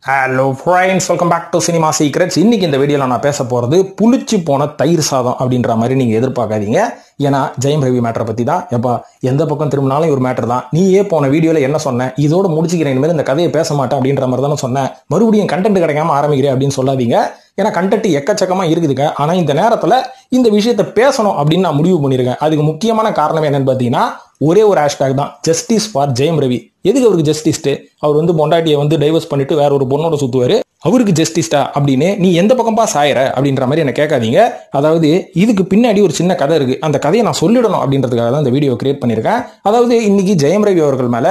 Hello friends, welcome back to cinema secrets. இன்னைக்கு இந்த வீடியோவில் நான் பேச போகிறது புளிச்சு போன தயிர் சாதம் அப்படின்ற மாதிரி நீங்கள் எதிர்பார்க்காதீங்க. ஏன்னா ஜெயம் ரவி மேட்டரை பற்றி தான். எப்பா எந்த பக்கம் திரும்பினாலும் ஒரு மேட்டர் தான். நீயே போன வீடியோவில் என்ன சொன்ன, இதோட முடிச்சுக்கிறேன், இனிமேல் இந்த கதையை பேச மாட்டேன் அப்படின்ற மாதிரி தானே சொன்னேன். மறுபடியும் கண்டென்ட் கிடைக்காம ஆரம்பிக்கிறேன் அப்படின்னு சொல்லாதீங்க. ஏன்னா கண்டென்ட் எக்கச்சக்கமாக இருக்குதுங்க. ஆனால் இந்த நேரத்தில் இந்த விஷயத்தை பேசணும் அப்படின்னு நான் முடிவு பண்ணியிருக்கேன். அதுக்கு முக்கியமான காரணம் என்னன்னு பார்த்தீங்கன்னா ஒரே ஒரு ஹேஷ்டாக் தான், ஜஸ்டிஸ் ஃபார் ஜெயம் ரவி. எதுக்கு அவருக்கு ஜஸ்டிஸ்ட்டு? அவர் பொண்டாட்டியை டைவர்ஸ் பண்ணிட்டு வேற ஒரு பொண்ணோட சுத்துவாரு, அவருக்கு ஜஸ்டிஸ்டா அப்படின்னு நீ எந்த பக்கம்பா சாயற அப்படின்ற மாதிரி என்ன கேட்காதீங்க. அதாவது இதுக்கு பின்னாடி ஒரு சின்ன கதை இருக்கு. அந்த கதையை நான் சொல்லிடணும் அப்படின்றதுக்காக தான் இந்த வீடியோ கிரியேட் பண்ணியிருக்கேன். அதாவது இன்னைக்கு ஜெயம் ரவி அவர்கள் மேல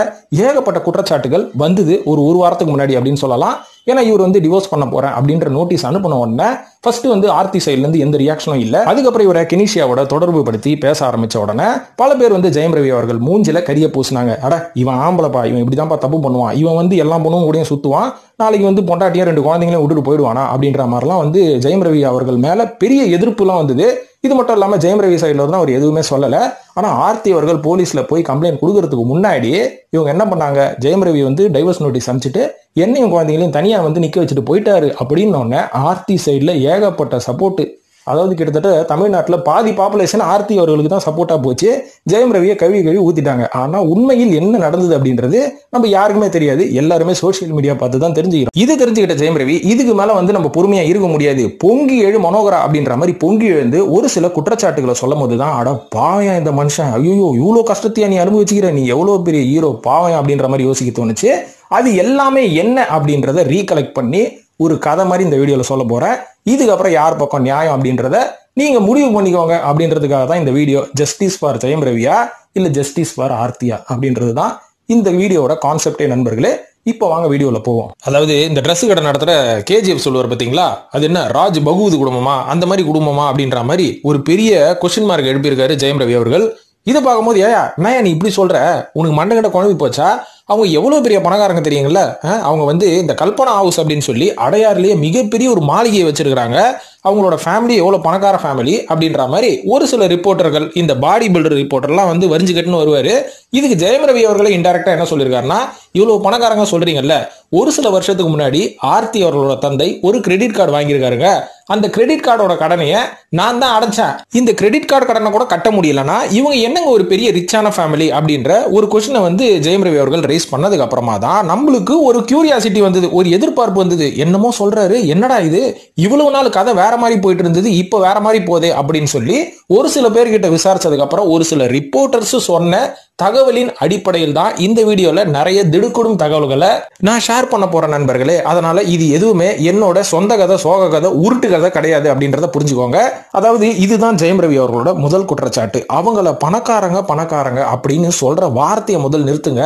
ஏகப்பட்ட குற்றச்சாட்டுகள் வந்தது ஒரு வாரத்துக்கு முன்னாடி அப்படின்னு சொல்லலாம். ஏன்னா இவர் டிவோர்ஸ் பண்ண போறேன் அப்படின்ற நோட்டீஸ் அனுப்பின உடனே ஃபர்ஸ்ட் ஆர்த்தி சைட்ல இருந்து எந்த ரியாக்ஷனும் இல்ல. அதுக்கப்புறம் இவரை கெனிஷியாவோட தொடர்பு படுத்தி பேச ஆரம்பிச்ச உடனே பல பேர் ஜெயம் ரவி அவர்கள் மூஞ்சில கரிய பூசினாங்க. அட இவன் ஆம்பளப்பா, இவன் இப்படிதான்ப்பா தப்பு பண்ணுவான், இவன் எல்லா பொண்ணும் கூட சுத்துவான், நாளைக்கு பொண்டாட்டியா 2 குழந்தைங்களையும் விட்டுட்டு போயிடுவானா அப்படின்ற மாதிரிலாம் ஜெயம் ரவி அவர்கள் மேல பெரிய எதிர்ப்புலாம் வந்தது. இது மட்டும் இல்லாம ஜெயம் ரவி சைட்ல இருந்து அவர் எதுவுமே சொல்லல. ஆனா ஆர்த்தி அவர்கள் போலீஸ்ல போய் கம்ப்ளைண்ட் கொடுக்கறதுக்கு முன்னாடி இவங்க என்ன பண்ணாங்க, ஜெயம் ரவி டைவர்ஸ் நோட்டீஸ் அனுப்பிச்சிட்டு என்னையும் குழந்தைங்களையும் தனியா நிக்க வச்சுட்டு போயிட்டாரு அப்படின்னு ஆர்த்தி சைட்ல ஏகப்பட்ட சப்போர்ட். அதாவது கிட்டத்தட்ட தமிழ்நாட்டில் பாதி பாப்புலேஷன் ஆர்த்தி அவர்களுக்கு தான் சப்போர்ட்டா போச்சு. ஜெயம் ரவியை கழுவி ஊத்திட்டாங்க. ஆனா உண்மையில் என்ன நடந்தது அப்படின்றது நம்ம யாருக்குமே தெரியாது. எல்லாருமே சோசியல் மீடியா பார்த்து தான் தெரிஞ்சுக்கிறோம். இது தெரிஞ்சுக்கிட்ட ஜெயம் ரவி இதுக்கு மேல நம்ம பொறுமையா இருக்க முடியாது, பொங்கி எழு மனோகரா அப்படின்ற மாதிரி பொங்கி எழுந்து ஒரு சில குற்றச்சாட்டுகளை சொல்லும் போதுதான், அட பாவம் இந்த மனுஷன், ஐயோ இவ்வளவு கஷ்டத்தையா நீ அனுபவிச்சுக்கிற, நீ எவ்வளவு பெரிய ஹீரோ, பாவம் அப்படின்ற மாதிரி யோசிக்க தோணுச்சு. அது எல்லாமே என்ன அப்படின்றத ரீகலெக்ட் பண்ணி ஒரு கதை மாதிரி இந்த வீடியோல சொல்ல போறேன். இதுக்கப்புறம் யார் பக்கம் நியாயம் அப்படின்றத நீங்க முடிவு பண்ணிக்கோங்க அப்படின்றதுக்காக தான் இந்த வீடியோ. ஜஸ்டிஸ் ஃபார் ஜெயம் ரவியா இல்ல ஜஸ்டிஸ் ஃபார் ஆர்த்தியா அப்படின்றது தான் இந்த வீடியோட கான்செப்டே நண்பர்களே. இப்போ வாங்க வீடியோல போவோம். அதாவது இந்த ட்ரெஸ் கடை நடத்துற கேஜிஎஃப் சொல்லுவார் பாத்தீங்களா, அது என்ன ராஜ் பகவத் குடும்பமா, அந்த மாதிரி குடும்பமா அப்படின்ற மாதிரி ஒரு பெரிய கொஸ்டின் மார்க் எழுப்பியிருக்காரு ஜெயம் ரவி அவர்கள். இதை பார்க்கும்போது ஏன் நீ இப்படி சொல்ற, உனக்கு மண்டகட்ட குழம்பு போச்சா? அவங்க எவ்வளவு பெரிய பணக்காரங்க தெரியுங்களா? அவங்க இந்த கல்பனா ஹவுஸ் அப்படின்னு சொல்லி அடையாறுலயே மிகப்பெரிய ஒரு மாளிகையை வச்சிருக்காங்க. அவங்களோட ஃபேமிலி எவ்வளவு பணக்கார ஃபேமிலி அப்படின்ற மாதிரி ஒரு சில ரிப்போர்ட்டர்கள், இந்த பாடி பில்டர் ரிப்போர்ட்டர்லாம் வரிஞ்சுக்கட்டுன்னு வருவாரு. இதுக்கு ஜெயம் ரவி அவர்களை இன்டைரக்டா என்ன சொல்லியிருக்காருன்னா, இவ்வளவு பணக்காரங்க சொல்றீங்கல்ல, ஒரு சில வருஷத்துக்கு முன்னாடி ஆர்த்தி அவர்களோட தந்தை ஒரு கிரெடிட் கார்டு வாங்கியிருக்காருங்க. அந்த கிரெடிட் கார்டோட கடனையை நான் தான் அடைச்சேன். இந்த கிரெடிட் கார்டு கடனை கூட கட்ட முடியலன்னா இவங்க என்னங்க ஒரு பெரிய ரிச்சான ஃபேமிலி அப்படின்ற ஒரு கொஸ்டினை ஜெயம் ரவி அவர்கள் ரைஸ் பண்ணதுக்கு அப்புறமா தான் நம்மளுக்கு ஒரு கியூரியாசிட்டி வந்தது, ஒரு எதிர்பார்ப்பு வந்தது. என்னமோ சொல்றாரு, என்னடா இது, இவ்வளவு நாள் கதை வேற மாதிரி போயிட்டு இருந்தது, இப்ப வேற மாதிரி போதே அப்படின்னு சொல்லி ஒரு சில பேர்கிட்ட விசாரிச்சதுக்கு அப்புறம் ஒரு சில ரிப்போர்ட்டர்ஸ் சொன்ன தகவலின் அடிப்படையில் தான் இந்த வீடியோல நிறைய திடுக்கிடும் தகவல்களை நான் ஷேர் பண்ண போறேன் நண்பர்களே. அதனால இது எதுவுமே என்னோட சொந்த கதை, சோக கதை, உருட்டு கதை கிடையாது அப்படின்றத புரிஞ்சுக்கோங்க. அதாவது இதுதான் ஜெயம் ரவி அவர்களோட முதல் குற்றச்சாட்டு. அவங்கள பணக்காரங்க அப்படின்னு சொல்ற வார்த்தையை முதல் நிறுத்துங்க.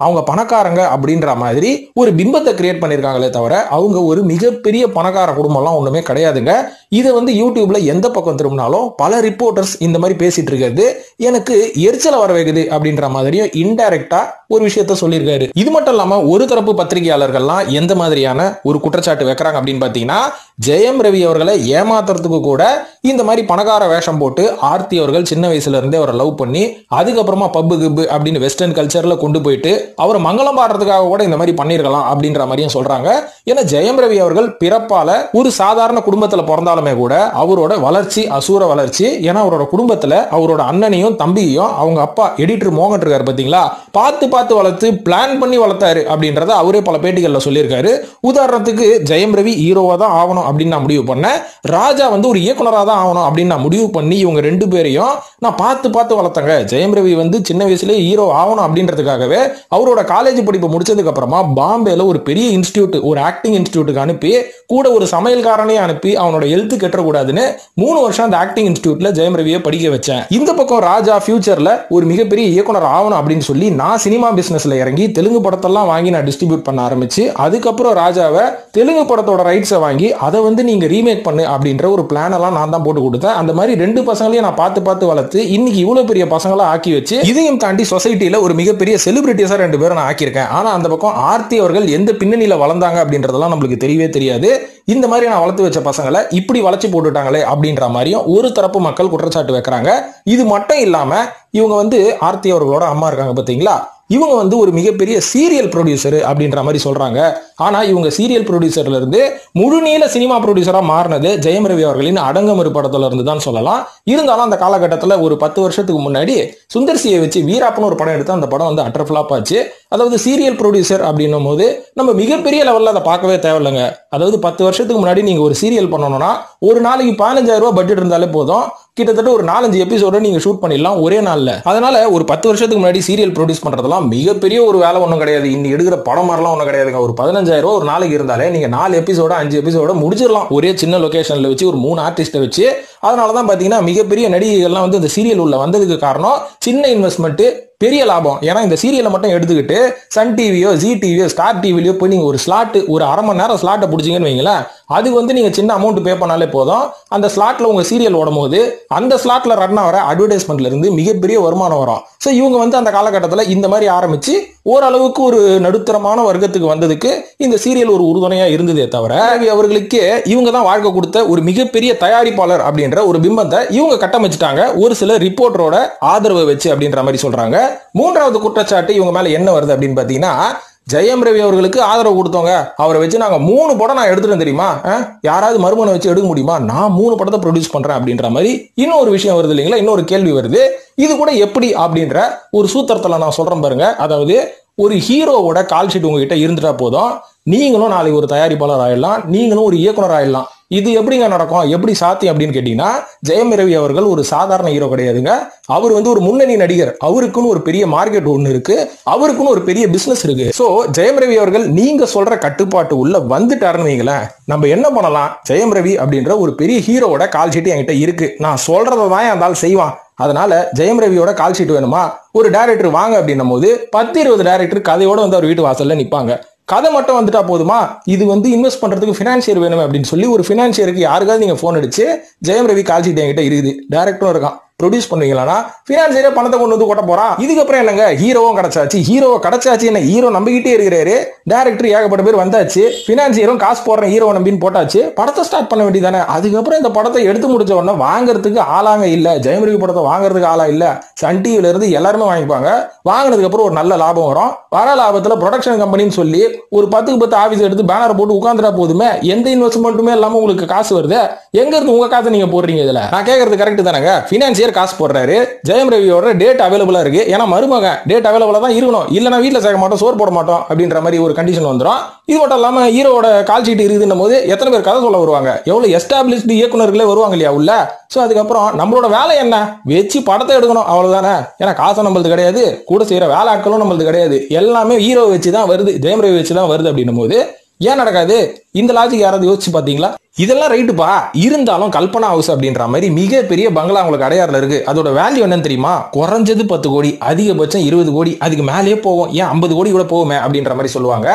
அவங்க பணக்காரங்க அப்படின்ற மாதிரி ஒரு பிம்பத்தை கிரியேட் பண்ணிருக்காங்களே தவிர அவங்க ஒரு மிகப்பெரிய பணக்கார குடும்பம்லாம் ஒண்ணுமே கிடையாதுங்க. இதை யூடியூப்ல எந்த பக்கம் திரும்பினாலும் பல ரிப்போர்ட்டர்ஸ் இந்த மாதிரி பேசிட்டு இருக்கிறது எனக்கு எரிச்சலை வர வைக்குது அப்படின்ற மாதிரியும் இன்டைரக்டா ஒரு விஷயத்த சொல்லியிருக்காரு. இது மட்டும் இல்லாம ஒரு தரப்பு பத்திரிகையாளர்கள்லாம் எந்த மாதிரியான ஒரு குற்றச்சாட்டு வைக்கிறாங்க அப்படின்னு பாத்தீங்கன்னா, ஜெயம் ரவி அவர்களை ஏமாத்துறதுக்கு கூட இந்த மாதிரி பணக்கார வேஷம் போட்டு ஆர்த்தி அவர்கள் சின்ன வயசுல இருந்தே அவரை லவ் பண்ணி அதுக்கப்புறமா பப்பு கிப்பு அப்படின்னு வெஸ்டர்ன் கல்ச்சர்ல கொண்டு போயிட்டு அவர் மங்களம் பாடுறதுக்காக கூட இந்த மாதிரி பண்ணிருக்கலாம் அப்படின்ற மாதிரியும் சொல்றாங்க. ஏன்னா ஜெயம் ரவி அவர்கள் பிறப்பால ஒரு சாதாரண குடும்பத்துல பிறந்தாலுமே கூட அவரோட வளர்ச்சி அசூர வளர்ச்சி. ஏன்னா அவரோட குடும்பத்துல அவரோட அண்ணனையும் தம்பியையும் அவங்க அப்பா எடிட்டர் மோகன் இருக்காரு பாத்தீங்களா, பார்த்து வளர்த்து பிளான் பண்ணி வளர்த்தாரு அப்படின்றத அவரே பல பேட்டிகள்ல சொல்லியிருக்காரு. உதாரணத்துக்கு ஜெயம் ரவி ஹீரோவா தான் ஆகணும் அப்படின்னு நான் முடிவு பண்ணேன், ராஜா ஒரு இயக்குனரா தான் ஆகணும் அப்படின்னு நான் முடிவு பண்ணி இவங்க 2 பேரையும் நான் பார்த்து வளர்த்தங்க. ஜெயம் ரவி சின்ன வயசுலேயே ஹீரோ ஆகணும் அப்படின்றதுக்காகவே அவரோட காலேஜ் படிப்பு முடிச்சதுக்கு அப்புறமா பாம்பேல ஒரு பெரிய இன்ஸ்டிடியூட், ஒரு ஆக்டிங் இன்ஸ்டிடியூட்டுக்கு அனுப்பி கூட ஒரு சமையல்காரனையும் அனுப்பி அவனோட ஹெல்த் கெட்டக்கூடாதுன்னு 3 வருஷம் அந்த ஆக்டிங் இன்ஸ்டிடியூட்ல ஜெயம் ரவியை படிக்க வச்சேன். இந்த பக்கம் ராஜா ஃபியூச்சர்ல ஒரு மிகப்பெரிய இயக்குனர் ஆகணும் அப்படின்னு சொல்லி நான் சினிமா பிசினஸ்ல இறங்கி தெலுங்கு படத்தெல்லாம் வாங்கி நான் டிஸ்ட்ரிபியூட் பண்ண ஆரம்பிச்சு அதுக்கப்புறம் ராஜாவை தெலுங்கு படத்தோட ரைட்ஸை வாங்கி அதை நீங்க ரீமேக் பண்ணு அப்படின்ற ஒரு பிளான் எல்லாம் நான் தான் போட்டு கொடுத்தேன். அந்த மாதிரி 2 பசங்களையும் நான் பார்த்து வளர்த்து இன்னைக்கு இவ்வளவு பெரிய பசங்களா ஆக்கி வச்சு இதையும் தாண்டி சொசைட்டில ஒரு மிகப்பெரிய செலிபிரிட்டிஸா 2 பேரும் நான் ஆக்கியிருக்கேன். ஆனா அந்த பக்கம் ஆர்த்தி அவர்கள் எந்த பின்னணியில வளர்ந்தாங்க அப்படின்றதெல்லாம் நம்மளுக்கு தெரியவே தெரியாது. இந்த மாதிரி நான் வளர்த்து வச்ச பசங்களை இப்படி வளைச்சு போட்டுட்டாங்களே அப்படின்ற மாதிரியும் ஒரு தரப்பு மக்கள் குற்றச்சாட்டு வைக்கிறாங்க. இது மட்டும் இல்லாம இவங்க ஆர்த்தி அவர்களோட அம்மா இருக்காங்க பாத்தீங்களா, இவங்க வந்து ஒரு மிகப்பெரிய சீரியல் ப்ரொடியூசர் அப்படின்ற மாதிரி சொல்றாங்க. ஆனா இவங்க சீரியல் ப்ரொடியூசர்ல இருந்து முழுநீள சினிமா ப்ரொடியூசரா மாறினது ஜெயம் ரவி அவர்களின் அடங்கமறு படத்துல இருந்து தான் சொல்லலாம். இருந்தாலும் அந்த காலகட்டத்தில் ஒரு 10 வருஷத்துக்கு முன்னாடி சுந்தர் சியை வச்சு வீராப்பன் ஒரு படம் எடுத்து அந்த படம் வந்து அட்டர் ஃபிளாப் ஆச்சு. அதாவது சீரியல் ப்ரொடியூசர் அப்படின்னும் போது நம்ம மிகப்பெரிய லெவல்ல அதை பார்க்கவே தேவையில்லைங்க. அதாவது 10 வருஷத்துக்கு முன்னாடி நீங்க ஒரு சீரியல் பண்ணணும்னா ஒரு நாளைக்கு 15,000 ரூபாய் பட்ஜெட் இருந்தாலே போதும், கிட்டத்தட்ட ஒரு 4-5 எபிசோட நீங்க ஷூட் பண்ணிடலாம் ஒரே நாள்ல. அதனால ஒரு 10 வருஷத்துக்கு முன்னாடி சீரியல் ப்ரொடியூஸ் பண்றதெல்லாம் மிகப்பெரிய ஒரு வேலை ஒன்றும் கிடையாது. இன்னி எடுக்கிற படம் மாதிரிலாம் ஒன்றும் கிடையாதுங்க. ஒரு 15,000 ரூபாய் ஒரு நாளைக்கு இருந்தாலே நீங்க 4 எபிசோட 5 எபிசோட முடிச்சிடலாம் ஒரே சின்ன லொகேஷன்ல வச்சு ஒரு 3 ஆர்டிஸ்ட வச்சு. அதனாலதான் பாத்தீங்கன்னா மிகப்பெரிய நடிகைகள்லாம் வந்து இந்த சீரியல் உள்ள வந்ததுக்கு காரணம் சின்ன இன்வெஸ்ட்மெண்ட் பெரிய லாபம். ஏன்னா இந்த சீரியலை மட்டும் எடுத்துக்கிட்டு சன் டிவியோ ஜி டிவியோ ஸ்டார் டிவிலையோ போய் நீங்க ஒரு ஸ்லாட் ஒரு அரை மணி நேரம் ஸ்லாட்டை பிடிச்சிங்கன்னு வைங்களேன், அதுக்கு வந்து நீங்க சின்ன அமௌண்ட் பே பண்ணாலே போதும். அந்த ஸ்லாட்ல உங்க சீரியல் ஓடும் போது அந்த ஸ்லாட்ல ரன் ஆகிற அட்வர்டைஸ்மெண்ட்ல இருந்து மிகப்பெரிய வருமானம் வரும். ஸோ இவங்க வந்து அந்த காலகட்டத்தில் இந்த மாதிரி ஆரம்பிச்சு ஓரளவுக்கு ஒரு நடுத்தரமான வர்க்கத்துக்கு வந்ததுக்கு இந்த சீரியல் ஒரு உறுதுணையா இருந்ததே தவிர அவர்களுக்கு இவங்க தான் வாழ்க்கை கொடுத்த ஒரு மிகப்பெரிய தயாரிப்பாளர் அப்படின்ற ஒரு பிம்பத்தை இவங்க கட்டமைச்சிட்டாங்க ஒரு சில ரிப்போர்ட்டரோட ஆதரவை வச்சு அப்படின்ற மாதிரி சொல்றாங்க. மூன்றாவது குற்றச்சாட்டு இவங்க மேல என்ன வருது அப்படின்னு பாத்தீங்கன்னா, ஜெயம் ரவி அவர்களுக்கு ஆதரவு கொடுத்தவங்க அவரை வச்சு நாங்க 3 படம் நான் எடுத்துட்டேன் தெரியுமா, யாராவது மருமனை வச்சு எடுக்க முடியுமா, நான் 3 படத்தை ப்ரொடியூஸ் பண்றேன் அப்படின்ற மாதிரி இன்னொரு விஷயம் வருது இல்லைங்களா. இன்னொரு கேள்வி வருது, இது கூட எப்படி அப்படின்ற ஒரு சூத்திரத்துல நான் சொல்றேன் பாருங்க. அதாவது ஒரு ஹீரோவோட கால் ஷீட் உங்ககிட்ட இருந்துட்டா போதும், நீங்களும் நாளைக்கு ஒரு தயாரிப்பாளர் ஆயிடலாம், நீங்களும் ஒரு இயக்குனர் ஆயிடலாம். இது எப்படிங்க நடக்கும், எப்படி சாத்தியம் அப்படின்னு கேட்டீங்கன்னா, ஜெயம் ரவி அவர்கள் ஒரு சாதாரண ஹீரோ கிடையாதுங்க. அவர் வந்து ஒரு முன்னணி நடிகர். அவருக்குன்னு ஒரு பெரிய மார்க்கெட் ஒண்ணு இருக்கு, அவருக்குன்னு ஒரு பெரிய பிசினஸ் இருக்கு. சோ ஜெயம் ரவி அவர்கள் நீங்க சொல்ற கட்டுப்பாட்டு உள்ள வந்துட்டாருன்னு வைங்களேன், நம்ம என்ன பண்ணலாம், ஜெயம் ரவி அப்படின்ற ஒரு பெரிய ஹீரோவோட கால் ஷீட் என்கிட்ட இருக்கு, நான் சொல்றதை தான் அந்த ஆள் செய்வான். அதனால ஜெயம் ரவியோட கால் ஷீட் வேணுமா, ஒரு டைரக்டர் வாங்க அப்படின்னும் போது 10-20 டைரக்டர் கதையோட வந்து அவர் வீட்டு வாசல்ல நிப்பாங்க. கதை மட்டும் வந்துட்டா போதுமா, இது வந்து இன்வெஸ்ட் பண்றதுக்கு பினான்சியர் வேணும் அப்படின்னு சொல்லி ஒரு பினான்சியருக்கு யாருக்காவது நீங்க போன் அடிச்சு ஜெயம் ரவி கால் ஷீட் என்கிட்ட இருக்குது, டைரக்டரும் இருக்கான், ப்ரொடியூஸ் பண்ணுவீங்களா, பினான்சியரே பணத்தை கொண்டு வந்து கொட்ட போறான். இதுக்கப்புறம் என்னங்க, ஹீரோவும் கிடைச்சாச்சு, ஹீரோவை கிடைச்சாச்சு, என்ன ஹீரோ நம்பிக்கிட்டே இருக்கிறாரு, டைரக்டர் ஏகப்பட்ட பேர் வந்தாச்சு, பினான்சியரும் காசு போடுறேன் ஹீரோ நம்பின்னு போட்டாச்சு, படத்தை ஸ்டார்ட் பண்ண வேண்டியதானே. அதுக்கப்புறம் இந்த படத்தை எடுத்து முடிச்ச உடனே வாங்குறதுக்கு ஆளாங்க இல்ல, ஜெயம் ரவி படத்தை வாங்குறதுக்கு ஆளா இல்ல, சன் டிவில இருந்து எல்லாருமே வாங்கிப்பாங்க. வாங்கினதுக்கு அப்புறம் ஒரு நல்ல லாபம் வரும். வர லாபத்துல ப்ரொடக்ஷன் கம்பெனின்னு சொல்லி ஒரு 10க்கு 10 ஆபீஸ் எடுத்து பேனர் போட்டு உட்காந்துட்டா போதுமே, எந்த இன்வெஸ்ட்மெண்ட்டுமே இல்லாம உங்களுக்கு காசு வருது. எங்க இருந்து உங்க காசை நீங்க போடுறீங்க? இதுல நான் கேட்கறது கரெக்ட் தானங்க. பினான்சியர் காசு போடுறாரு, ஜெயம் ரவியோட டேட் அவைலபிளா இருக்கு, ஏன்னா மருமக டேட் அவைலபிளா தான் இருக்கணும், இல்லனா வீட்டுல சேர்க்க மாட்டோம், சோறு போட மாட்டோம் அப்படின்ற மாதிரி ஒரு கண்டிஷன் வந்துடும். இது மட்டும் இல்லாம ஹீரோட கால் ஷீட் இருக்குதுன்னும் போது எத்தனை பேர் கதை சொல்ல வருவாங்க, எவ்வளவு எஸ்டாப்ளிஷ்டு இயக்குநர்களே வருவாங்க இல்லையா உள்ள. சோ அதுக்கப்புறம் நம்மளோட வேலை என்ன, வச்சு படத்தை எடுக்கணும், அவ்வளவுதானே. ஏன்னா காசு நம்மளுக்கு கிடையாது, கூட செய்யற வேலை ஆட்களும் நம்மளுக்கு கிடையாது, எல்லாமே ஹீரோ வச்சு தான் வருது, ஜெயம் ரவி வச்சு தான் வருது அப்படின்னும் போது ஏன் நடக்காது? இந்த லாஜிக் யாராவது யோசிச்சு பாத்தீங்களா? இதெல்லாம் ரைட்டுப்பா, இருந்தாலும் கல்பனா ஹவுஸ் அப்படின்ற மாதிரி மிகப்பெரிய பங்களா உங்களுக்கு அடையாறுல இருக்கு. அதோட வேல்யூ என்னன்னு தெரியுமா? குறைஞ்சது 10 கோடி, அதிகபட்சம் 20 கோடி, அதுக்கு மேலேயே போவோம், ஏன் 50 கோடி கூட போவோமே அப்படின்ற மாதிரி சொல்லுவாங்க.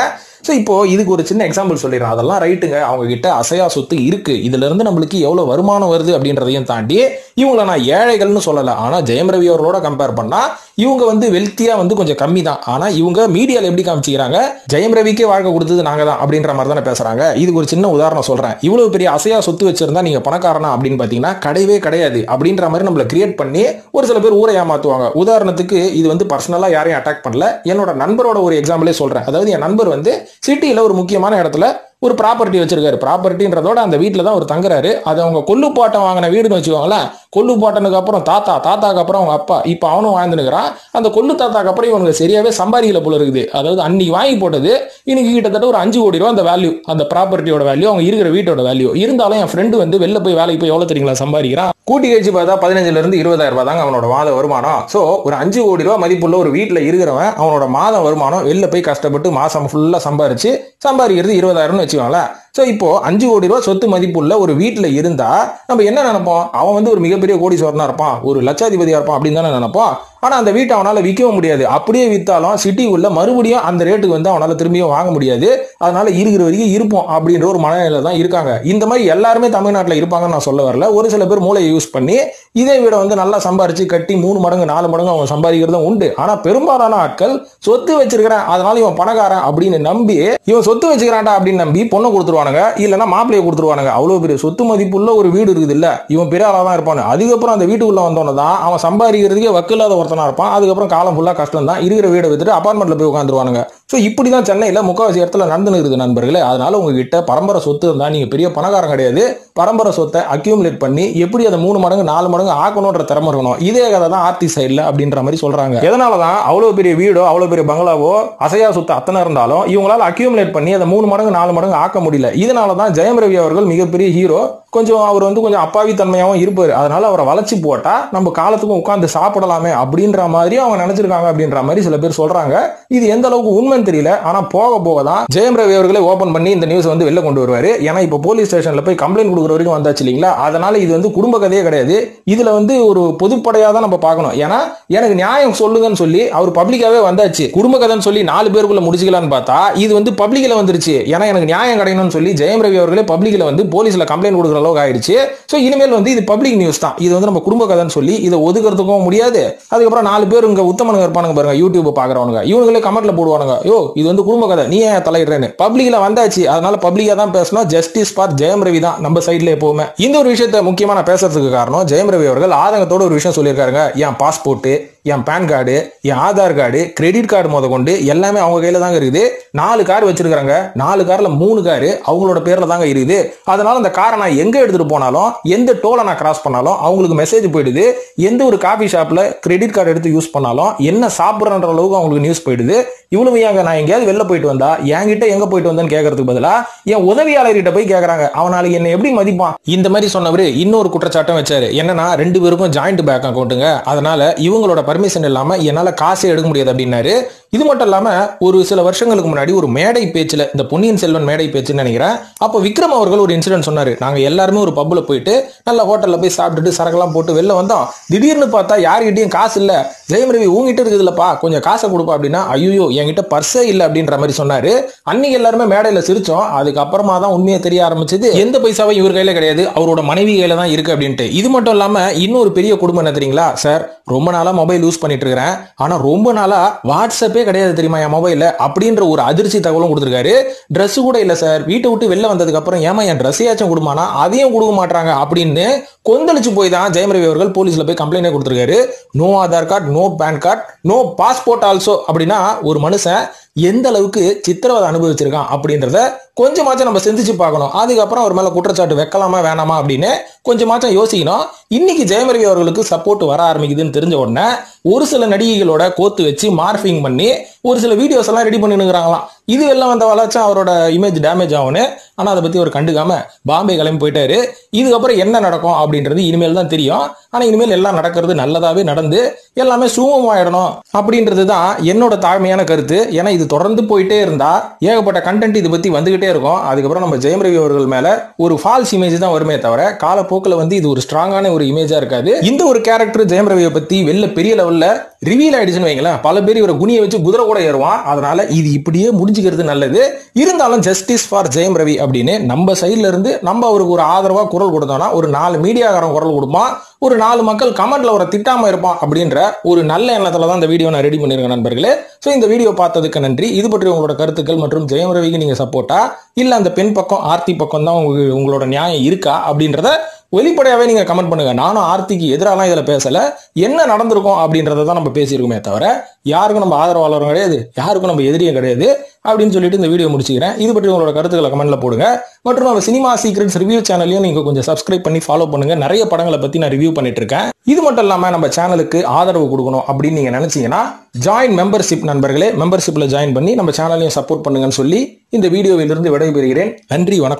ஸோ இப்போ இதுக்கு ஒரு சின்ன எக்ஸாம்பிள் சொல்லிடுறேன். அதெல்லாம் ரைட்டுங்க, அவங்க கிட்ட அசையா சொத்து இருக்கு, இதுல இருந்து நம்மளுக்கு எவ்வளவு வருமானம் வருது அப்படின்றதையும் தாண்டி இவங்களை நான் ஏழைகள்னு சொல்லல. ஆனா ஜெயம் ரவி அவர்களோட கம்பேர் பண்ணா இவங்க வந்து வெல்த்தியா வந்து கொஞ்சம் கம்மி தான். ஆனா இவங்க மீடியால எப்படி காமிச்சிக்கிறாங்க, ஜெயம் ரவிக்கே வாழ்க்கை கொடுத்தது நாங்க தான் அப்படின்ற மாதிரி தானே பேசுறாங்க. இதுக்கு ஒரு சின்ன உதாரணம் சொல்றேன். இவ்வளவு பெரிய அசையா சொத்து வச்சிருந்தா நீங்க பணக்காரனா அப்படின்னு பாத்தீங்கன்னா கிடையவே கிடையாது அப்படின்ற மாதிரி நம்மள கிரியேட் பண்ணி ஒரு சில பேர் ஊரை ஏமாத்துவாங்க. உதாரணத்துக்கு இது வந்து பர்சனலா யாரையும் அட்டாக் பண்ணல, என்னோட நண்பரோட ஒரு எக்ஸாம்பிளே சொல்றேன். அதாவது என் நண்பர் வந்து சிட்டியில ஒரு முக்கியமான இடத்துல ஒரு ப்ராப்பர்ட்டி வச்சிருக்காரு. ப்ராப்பர்ட்டின்றதோட அந்த வீட்டில் தான் ஒரு தங்குறாரு. அது அவங்க கொல்லுப்பாட்டம் வாங்கின வீடுன்னு வச்சுக்கோங்களேன். கொல்லுப்பாட்டனுக்கு அப்புறம் தாத்தா, தாத்தாக்கு அப்புறம் அவங்க அப்பா, இப்போ அவனும் வாழ்ந்துனுக்கிறான். அந்த கொல்லு தாத்தாக்கு அப்புறம் இவனுக்கு சரியாவே சம்பாதிக்கல போல இருக்குது. அதாவது அன்னைக்கு வாங்கி போட்டது இன்னைக்கு கிட்டத்தட்ட ஒரு 5 கோடி ரூபா அந்த வேல்யூ, அந்த ப்ராப்பர்ட்டியோட வேல்யூ, அவங்க இருக்கிற வீட்டோட வேல்யூ. இருந்தாலும் என் ஃப்ரெண்டு வந்து வெளில போய் வேலைக்கு போய் எவ்வளவு தெரியுங்களா சம்பாதிக்கிறான்? கூட்டி கழிச்சு பார்த்தா 15 இருந்து 20,000 ரூபாய் தாங்க அவனோட மாத வருமானம். ஸோ ஒரு 5 கோடி ரூபாய் மதிப்புள்ள ஒரு வீட்டில் இருக்கிறவன் அவனோட மாத வருமானம் வெளில போய் கஷ்டப்பட்டு மாசம் ஃபுல்லா சம்பாதிக்கிறது 20,000 வச்சுக்கோங்களேன். ஸோ இப்போ 5 கோடி ரூபாய் சொத்து மதிப்புள்ள ஒரு வீட்டில் இருந்தா நம்ம என்ன நினைப்போம், அவன் வந்து ஒரு மிகப்பெரிய கோடீஸ்வரனா இருப்பான், ஒரு லட்சாதிபதியா இருப்பான் அப்படின்னு தானே நினைப்போம். ஆனா அந்த வீட்டை அவனால விற்கவும் முடியாது. அப்படியே வித்தாலும் சிட்டி உள்ள மறுபடியும் அந்த ரேட்டுக்கு வந்து அவனால திரும்பியும் வாங்க முடியாது. அதனால இருக்கிற வரைக்கும் இருப்போம் அப்படின்ற ஒரு மனநிலை தான் இருக்காங்க. இந்த மாதிரி எல்லாருமே தமிழ்நாட்டில் இருப்பாங்கன்னு நான் சொல்ல வரல. ஒரு சில பேர் மூளையை யூஸ் பண்ணி இதே வீட வந்து நல்லா சம்பாரிச்சு கட்டி 3 மடங்கு 4 மடங்கு அவங்க சம்பாதிக்கிறதும் உண்டு. ஆனா பெரும்பாலான ஆட்கள் சொத்து வச்சிருக்கிறேன் அதனால இவன் பணக்காரன் அப்படின்னு நம்பி, இவன் சொத்து வச்சுக்கிறான்டா அப்படின்னு நம்பி பொண்ணை கொடுத்துருவானுங்க, இல்லைன்னா மாப்பிள்ளையை கொடுத்துருவானுங்க. அவ்வளவு பெரிய சொத்து மதிப்புள்ள ஒரு வீடு இருக்குது இல்ல, இவன் பெரிய ஆளா தான் இருப்பானு. அதுக்கப்புறம் அந்த வீட்டுக்குள்ள வந்தோன்னு தான் அவன் சம்பாதிக்கிறதுக்கே வக்கில்லாத ஒருத்தன் ஒருத்தனா இருப்பான், அதுக்கப்புறம் காலம் ஃபுல்லா கஷ்டம் தான், இருக்கிற வீடை வித்துட்டு அபார்ட்மெண்ட்ல போய் உட்காந்துருவானுங்க. ஸோ இப்படிதான் சென்னையில முக்காவாசி இடத்துல நடந்துன்னு இருக்குது நண்பர்களே. அதனால உங்ககிட்ட பரம்பரை சொத்து இருந்தா நீங்க பெரிய பணக்காரன் கிடையாது. பரம்பரை சொத்தை அக்யூமுலேட் பண்ணி எப்படி அதை 3 மடங்கு 4 மடங்கு ஆக்கணும்ன்ற திறமை இருக்கணும். இதே கதை தான் ஆர்த்தி சைட்ல அப்படின்ற மாதிரி சொல்றாங்க. எதனாலதான் அவ்வளவு பெரிய வீடோ அவ்வளவு பெரிய பங்களாவோ அசையா சொத்து அத்தனை இருந்தாலும் இவங்களால அக்யூமுலேட் பண்ணி அதை 3 மடங்கு 4 மடங்கு ஆக்க முடியல. இதனாலதான் ஜெயம் ரவி அவர்கள் மிகப்பெரிய ஹீரோ. கொஞ்சம் அவர் கொஞ்சம் அப்பாவி தன்மையாவும் இருப்பாரு. அதனால அவரை வளைச்சு போட்டா நம்ம காலத்துக்கும் உட்கார்ந்து சாப்பிடலாமே அப்படின்ற மாதிரி அவங்க நினைச்சிருக்காங்க அப்படின்ற மாதிரி சில பேர் சொல்றாங்க. இது எந்த அளவுக்கு உண்மைன்னு தெரியல. ஆனா போக போக தான் ஜெயம் ரவி அவர்களே ஓபன் பண்ணி இந்த நியூஸ் வெளில கொண்டு வருவாரு. ஏன்னா இப்ப போலீஸ் ஸ்டேஷன்ல போய் கம்ப்ளைண்ட் கொடுக்குற வரைக்கும் வந்தாச்சு இல்லீங்களா. அதனால இது குடும்ப கதையே கிடையாது. இதுல ஒரு பொதுப்படையா தான் நம்ம பார்க்கணும். ஏன்னா எனக்கு நியாயம் சொல்லுங்கன்னு சொல்லி அவர் பப்ளிக்காவே வந்தாச்சு. குடும்ப கதைன்னு சொல்லி 4 பேருக்குள்ள முடிச்சுக்கலான்னு பார்த்தா இது பப்ளிக்ல வந்துருச்சு. ஏன்னா எனக்கு நியாயம் கிடைக்கணும்னு சொல்லி ஜெயம் ரவி அவர்களே பப்ளிக்ல போலீஸ்ல கம்ப்ளைண்ட் கொடுக்குற அளவுக்கு ஆயிடுச்சு. சோ இனிமேல் இது பப்ளிக் நியூஸ் தான். இது நம்ம குடும்ப கதைன்னு சொல்லி இதை ஒதுக்கிறதுக்கும் முடியாது. அதுக்கப்புறம் 4 பேர் இங்க உத்தமனுங்க இருப்பானுங்க பாருங்க, யூடியூப் பாக்குறவனுங்க, இவங்களே கமெண்ட்ல போடுவானுங்க, யோ இது குடும்ப கதை, நீ ஏன் தலையிடுறேன்னு. பப்ளிக்ல வந்தாச்சு, அதனால பப்ளிக்கா தான் பேசணும். ஜஸ்டிஸ் ஃபார் ஜெயம் ரவி தான் நம்ம சைட்ல எப்பவுமே. இந்த ஒரு விஷயத்தை முக்கியமா நான் பேசுறதுக்கு காரணம், ஜெயம் ரவி அவர்கள் ஆதங்கத்தோட ஒரு விஷயம் சொல்லியிருக்காருங்க. என் பாஸ்போர்ட், என் பேன் கார்டு, என் ஆதார் கார்டு, கிரெடிட் கார்டு முத கொண்டு எல்லாமே அவங்க கையில தாங்க இருக்குது. 4 கார் வச்சிருக்காங்க. 4 கார்ல 3 காரு அவங்களோட பேர்ல தாங்க இருக்குது. அதனால அந்த காரை நான் எங்க எடுத்துட்டு போனாலும், எந்த டோலை நான் கிராஸ் பண்ணாலும் அவங்களுக்கு மெசேஜ் போயிடுது. எந்த ஒரு காபி ஷாப்ல கிரெடிட் கார்டு எடுத்து யூஸ் பண்ணாலும் என்ன சாப்பிடுறன்ற அளவுக்கு அவங்களுக்கு நியூஸ் போயிடுது. இவ்வளவு ஏங்க நான் எங்கேயாவது வெளில போயிட்டு வந்தா என்கிட்ட எங்க போயிட்டு வந்தேன்னு கேட்கறதுக்கு பதிலா என் உதவியாளர்கிட்ட போய் கேட்கறாங்க. அவனால என்ன எப்படி மதிப்பான்? இந்த மாதிரி சொன்னவரு இன்னொரு குற்றச்சாட்டம் வச்சாரு. என்னன்னா 2 பேருக்கும் ஜாயிண்ட் பேங்க் அக்கௌண்ட்டுங்க, அதனால இவங்களோட பர்மிஷன் இல்லாம என்னால காசே எடுக்க முடியாது அப்படின்னாரு. இது மட்டும் இல்லாம ஒரு சில வருஷங்களுக்கு முன்னாடி ஒரு மேடை பேச்சுல, இந்த பொன்னியின் செல்வன் மேடை பேச்சுன்னு நினைக்கிறேன், அப்ப விக்ரம் அவர்கள் ஒரு இன்சிடென்ட் சொன்னாரு. நாங்க எல்லாருமே ஒரு பப்ல போயிட்டு நல்ல ஹோட்டல்ல போய் சாப்பிட்டுட்டு சரக்கெல்லாம் போட்டு வெளில வந்தோம். திடீர்னு பார்த்தா யார்கிட்டயும் காசு இல்ல. ஜெயம் ரவி உங்ககிட்ட இருக்குதுல்லப்பா, கொஞ்சம் காசை கொடுப்பா அப்படின்னா, ஐயோ என்கிட்ட பர்ஸே இல்ல அப்படின்ற மாதிரி சொன்னாரு. அன்னைக்கு எல்லாருமே மேடையில சிரிச்சோம். அதுக்கப்புறமா தான் உண்மையை தெரிய ஆரம்பிச்சது, எந்த பைசாவும் இவர் கையில கிடையாது, அவரோட மனைவி கையில தான் இருக்கு அப்படின்ட்டு. இது மட்டும் இல்லாம இன்னொரு பெரிய குடும்பம் என்ன தெரியுங்களா சார், ரொம்ப நாளா மொபைல் யூஸ் பண்ணிட்டு இருக்கிறேன், ஆனா ரொம்ப நாளா வாட்ஸ்அப்பே கிடையாது தெரியுமா என் மொபைல்ல அப்படின்ற ஒரு அதிர்ச்சி தகவலும் கொடுத்திருக்காரு. Dress கூட இல்ல சார், வீட்டை விட்டு வெளில வந்ததுக்கு அப்புறம் ஏமா என் ட்ரெஸ்ஸையாச்சும் கொடுமானா அதையும் கொடுக்க மாட்டாங்க அப்படின்னு கொந்தளிச்சு போய் தான் ஜெயம் ரவி அவர்கள் போலீஸ்ல போய் கம்ப்ளைண்ட் கொடுத்திருக்காரு. No Aadhaar card, no pan card, no passport also அப்படின்னா ஒரு மனுஷன் எந்த அளவுக்கு சித்திரவதை அனுபவிச்சிருக்கான் அப்படின்றத கொஞ்சமாச்சும் நம்ம சிந்திச்சு பார்க்கணும். அதுக்கப்புறம் அவர் மேல குற்றச்சாட்டு வைக்கலாமா வேணாமா அப்படின்னு கொஞ்சமாச்சும் யோசிக்கணும். இன்னைக்கு ஜெயம் ரவி அவர்களுக்கு சப்போர்ட் வர ஆரம்பிக்குதுன்னு தெரிஞ்ச உடனே ஒரு சில நடிகைகளோட கோத்து வச்சு மார்பிங் பண்ணி ஒரு சில வீடியோஸ் எல்லாம் ரெடி பண்ணிருக்காங்களாம். இது எல்லாம் வந்த வளர்ச்சா அவரோட இமேஜ் டேமேஜ் ஆகும்னு. ஆனா அதை பத்தி அவர் கண்டுக்காம பாம்பே கிளம்பி போயிட்டாரு. இதுக்கப்புறம் என்ன நடக்கும் அப்படின்றது இனிமேல் தான் தெரியும். ஆனா இனிமேல் எல்லாம் நடக்கிறது நல்லதாவே நடந்து எல்லாமே சுமூகமாயிடணும் அப்படின்றது தான் என்னோட தாழ்மையான கருத்து. ஏன்னா இது தொடர்ந்து போயிட்டே இருந்தா ஏகப்பட்ட கண்டென்ட் இது பத்தி வந்துகிட்டே இருக்கும். அதுக்கப்புறம் நம்ம ஜெயம் ரவி அவர்கள் மேல ஒரு ஃபால்ஸ் இமேஜ் தான் வருமே தவிர காலப்போக்கில் இது ஒரு ஸ்ட்ராங்கான ஒரு இமேஜா இருக்காது. இந்த ஒரு கேரக்டர் ஜெயம் ரவியை பத்தி வெளில பெரிய லெவல்ல ரிவீல் ஆயிடுச்சுன்னு வைங்களேன், பல பேர் இவரை குனியை வச்சு குதிரை கூட ஏறுவான். அதனால இது இப்படியே முடிஞ்சுக்கிறது நல்லது. இருந்தாலும் ஜஸ்டிஸ் ஃபார் ஜெயம் ரவி அப்படின்னு நம்ம சைட்ல இருந்து நம்ம அவருக்கு ஒரு ஆதரவா குரல் கொடுத்தோம்னா ஒரு 4 மீடியாக்காரன் குரல் கொடுப்பான், ஒரு 4 மக்கள் கமெண்ட்ல ஒரு திட்டாம இருப்பான் அப்படின்ற ஒரு நல்ல எண்ணத்துல தான் இந்த வீடியோ நான் ரெடி பண்ணிருக்கேன் நண்பர்களே. சோ இந்த வீடியோ பார்த்ததுக்கு நன்றி. இது பற்றி உங்களோட கருத்துக்கள் மற்றும் ஜெயம் ரவிக்கு நீங்க சப்போர்ட்டா இல்ல அந்த பெண் பக்கம் ஆர்த்தி பக்கம் தான் உங்களோட நியாயம் இருக்கா அப்படின்றத வெளிப்படையாவே நீங்க கமெண்ட் பண்ணுங்க. நானும் ஆர்த்திக்கு எதிராலாம் இதுல பேசல, என்ன நடந்திருக்கும் அப்படின்றத தான் நம்ம பேசியிருக்கோமே தவிர யாருக்கும் நம்ம ஆதரவாளரும் கிடையாது, யாருக்கும் நம்ம எதிரியும் கிடையாது அப்படின்னு சொல்லிட்டு இந்த வீடியோ முடிச்சுக்கிறேன். இது பற்றி உங்களோட கருத்துக்களை கமெண்ட்ல போடுங்க. மற்றும் நம்ம சினிமா சீக்ரெட்ஸ் ரிவ்யூ சேனலையும் நீங்க கொஞ்சம் சப்ஸ்கிரைப் பண்ணி ஃபாலோ பண்ணுங்க. நிறைய படங்களை பத்தி நான் ரிவ்யூ பண்ணிட்டு இருக்கேன். இது மட்டும் இல்லாம நம்ம சேனலுக்கு ஆதரவு கொடுக்கணும் அப்படின்னு நீங்க நினைச்சீங்கன்னா ஜாயின் மெம்பர்ஷிப் நண்பர்களே, மெம்பர்ஷிப்ல ஜாயின் பண்ணி நம்ம சேனலையும் சப்போர்ட் பண்ணுங்கன்னு சொல்லி இந்த வீடியோவிலிருந்து விடைபெறுகிறேன். நன்றி, வணக்கம்.